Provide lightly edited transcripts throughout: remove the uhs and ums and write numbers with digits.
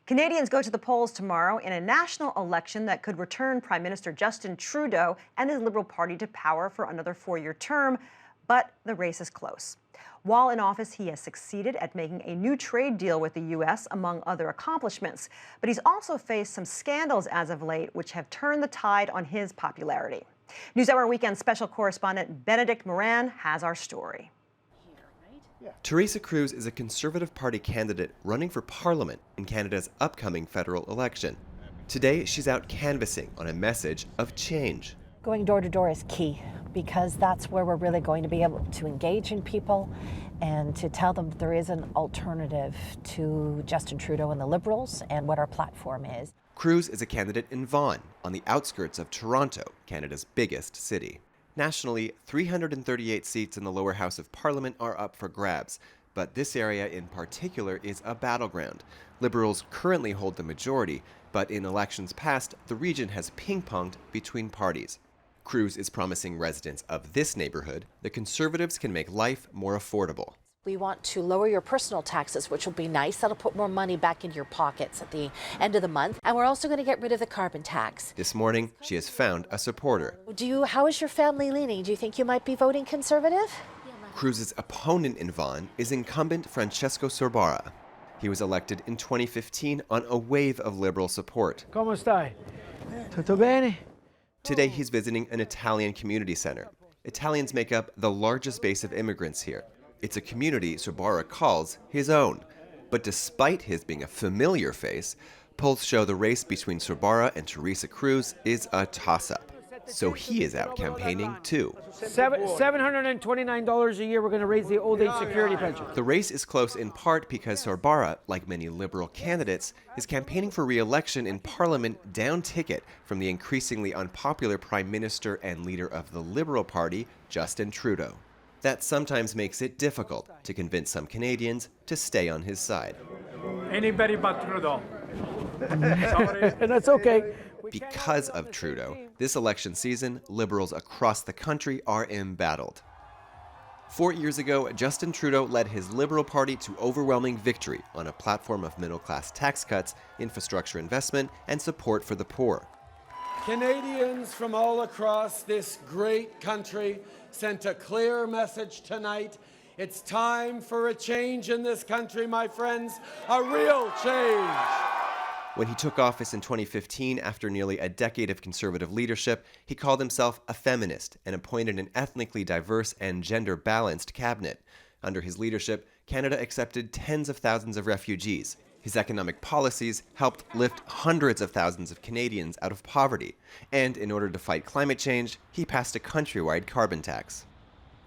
Canadians go to the polls tomorrow in a national election that could return Prime Minister Justin Trudeau and his Liberal Party to power for another four-year term, but the race is close. While in office, he has succeeded at making a new trade deal with the U.S., among other accomplishments. But he's also faced some scandals as of late, which have turned the tide on his popularity. NewsHour Weekend special correspondent Benedict Moran has our story. Teresa Cruz is a Conservative Party candidate running for Parliament in Canada's upcoming federal election. Today, she's out canvassing on a message of change. Going door to door is key because that's where we're really going to be able to engage in people and to tell them there is an alternative to Justin Trudeau and the Liberals and what our platform is. Cruz is a candidate in Vaughan, on the outskirts of Toronto, Canada's biggest city. Nationally, 338 seats in the lower house of Parliament are up for grabs, but this area in particular is a battleground. Liberals currently hold the majority, but in elections past, the region has ping-ponged between parties. Cruz is promising residents of this neighborhood the Conservatives can make life more affordable. We want to lower your personal taxes, which will be nice. That'll put more money back into your pockets at the end of the month. And we're also going to get rid of the carbon tax. This morning, she has found a supporter. How is your family leaning? Do you think you might be voting Conservative? Cruz's opponent in Vaughan is incumbent Francesco Sorbara. He was elected in 2015 on a wave of Liberal support. Come stai? Tutto bene? Today, he's visiting an Italian community center. Italians make up the largest base of immigrants here. It's a community Sorbara calls his own. But despite his being a familiar face, polls show the race between Sorbara and Teresa Cruz is a toss-up. So he is out campaigning too. $729 a year, we're going to raise the old age security pension. The race is close in part because Sorbara, like many Liberal candidates, is campaigning for re-election in Parliament down ticket from the increasingly unpopular Prime Minister and leader of the Liberal Party, Justin Trudeau. That sometimes makes it difficult to convince some Canadians to stay on his side. Anybody but Trudeau. And that's okay. Because of Trudeau, this election season, Liberals across the country are embattled. 4 years ago, Justin Trudeau led his Liberal Party to overwhelming victory on a platform of middle-class tax cuts, infrastructure investment, and support for the poor. Canadians from all across this great country sent a clear message tonight. It's time for a change in this country, my friends, a real change. When he took office in 2015 after nearly a decade of Conservative leadership, he called himself a feminist and appointed an ethnically diverse and gender-balanced cabinet. Under his leadership, Canada accepted tens of thousands of refugees. His economic policies helped lift hundreds of thousands of Canadians out of poverty. And in order to fight climate change, he passed a countrywide carbon tax.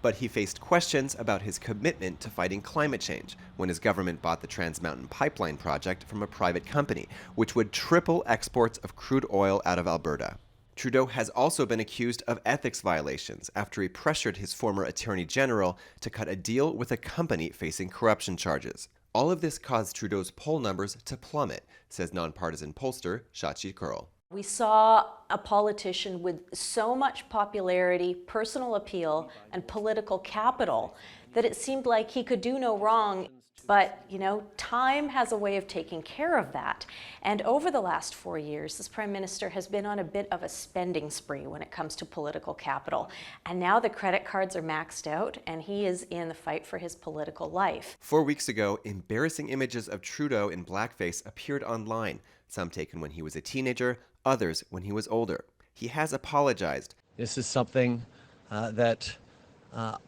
But he faced questions about his commitment to fighting climate change when his government bought the Trans Mountain Pipeline project from a private company, which would triple exports of crude oil out of Alberta. Trudeau has also been accused of ethics violations after he pressured his former Attorney General to cut a deal with a company facing corruption charges. All of this caused Trudeau's poll numbers to plummet, says nonpartisan pollster Shachi Kurl. We saw a politician with so much popularity, personal appeal, and political capital that it seemed like he could do no wrong. But, time has a way of taking care of that. And over the last 4 years, this Prime Minister has been on a bit of a spending spree when it comes to political capital. And now the credit cards are maxed out, and he is in the fight for his political life. 4 weeks ago, embarrassing images of Trudeau in blackface appeared online, some taken when he was a teenager, others when he was older. He has apologized. This is something that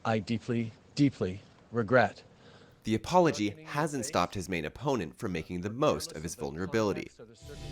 I deeply, deeply regret. The apology hasn't stopped his main opponent from making the most of his vulnerability.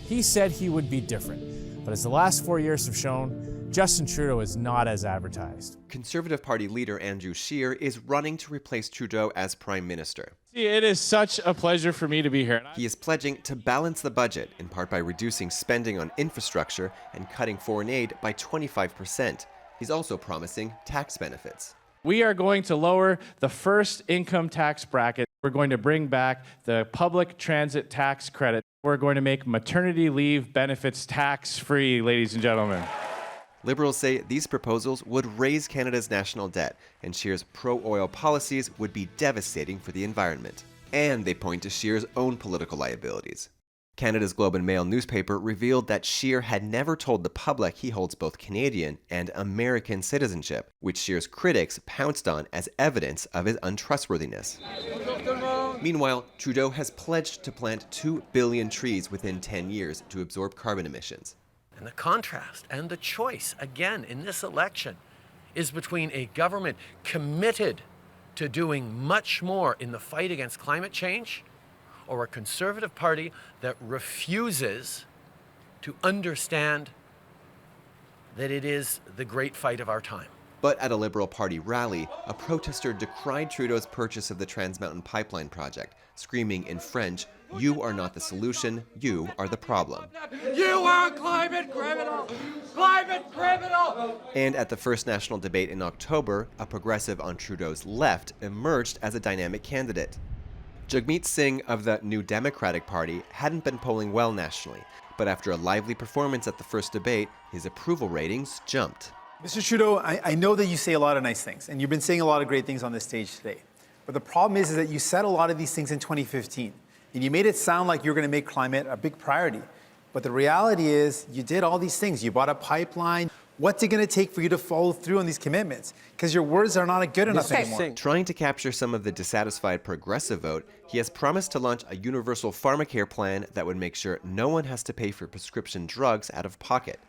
He said he would be different, but as the last 4 years have shown, Justin Trudeau is not as advertised. Conservative Party leader Andrew Scheer is running to replace Trudeau as Prime Minister. It is such a pleasure for me to be here. He is pledging to balance the budget, in part by reducing spending on infrastructure and cutting foreign aid by 25%. He's also promising tax benefits. We are going to lower the first income tax bracket. We're going to bring back the public transit tax credit. We're going to make maternity leave benefits tax-free, ladies and gentlemen. Liberals say these proposals would raise Canada's national debt, and Scheer's pro-oil policies would be devastating for the environment. And they point to Scheer's own political liabilities. Canada's Globe and Mail newspaper revealed that Scheer had never told the public he holds both Canadian and American citizenship, which Scheer's critics pounced on as evidence of his untrustworthiness. Meanwhile, Trudeau has pledged to plant 2 billion trees within 10 years to absorb carbon emissions. And the contrast and the choice, again, in this election, is between a government committed to doing much more in the fight against climate change or a Conservative Party that refuses to understand that it is the great fight of our time. But at a Liberal Party rally, a protester decried Trudeau's purchase of the Trans Mountain Pipeline project, screaming in French, "You are not the solution, you are the problem." You are a climate criminal! Climate criminal! And at the first national debate in October, a progressive on Trudeau's left emerged as a dynamic candidate. Jagmeet Singh of the New Democratic Party hadn't been polling well nationally, but after a lively performance at the first debate, his approval ratings jumped. Mr. Trudeau, I know that you say a lot of nice things, and you've been saying a lot of great things on this stage today. But the problem is that you said a lot of these things in 2015, and you made it sound like you're going to make climate a big priority. But the reality is you did all these things. You bought a pipeline. What's it going to take for you to follow through on these commitments? Because your words are not good enough anymore. Trying to capture some of the dissatisfied progressive vote, he has promised to launch a universal pharmacare plan that would make sure no one has to pay for prescription drugs out of pocket.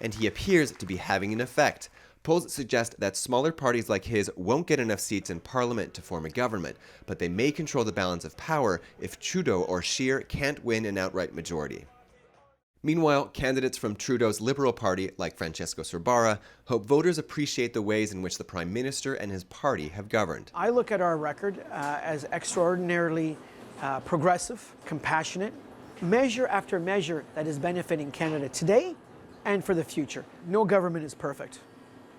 And he appears to be having an effect. Polls suggest that smaller parties like his won't get enough seats in Parliament to form a government, but they may control the balance of power if Trudeau or Scheer can't win an outright majority. Meanwhile, candidates from Trudeau's Liberal Party, like Francesco Sorbara, hope voters appreciate the ways in which the Prime Minister and his party have governed. I look at our record as extraordinarily progressive, compassionate, measure after measure that is benefiting Canada today and for the future. No government is perfect.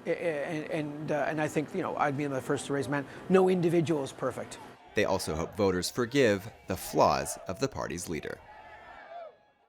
And I think, I'd be the first to raise my hand. No individual is perfect. They also hope voters forgive the flaws of the party's leader.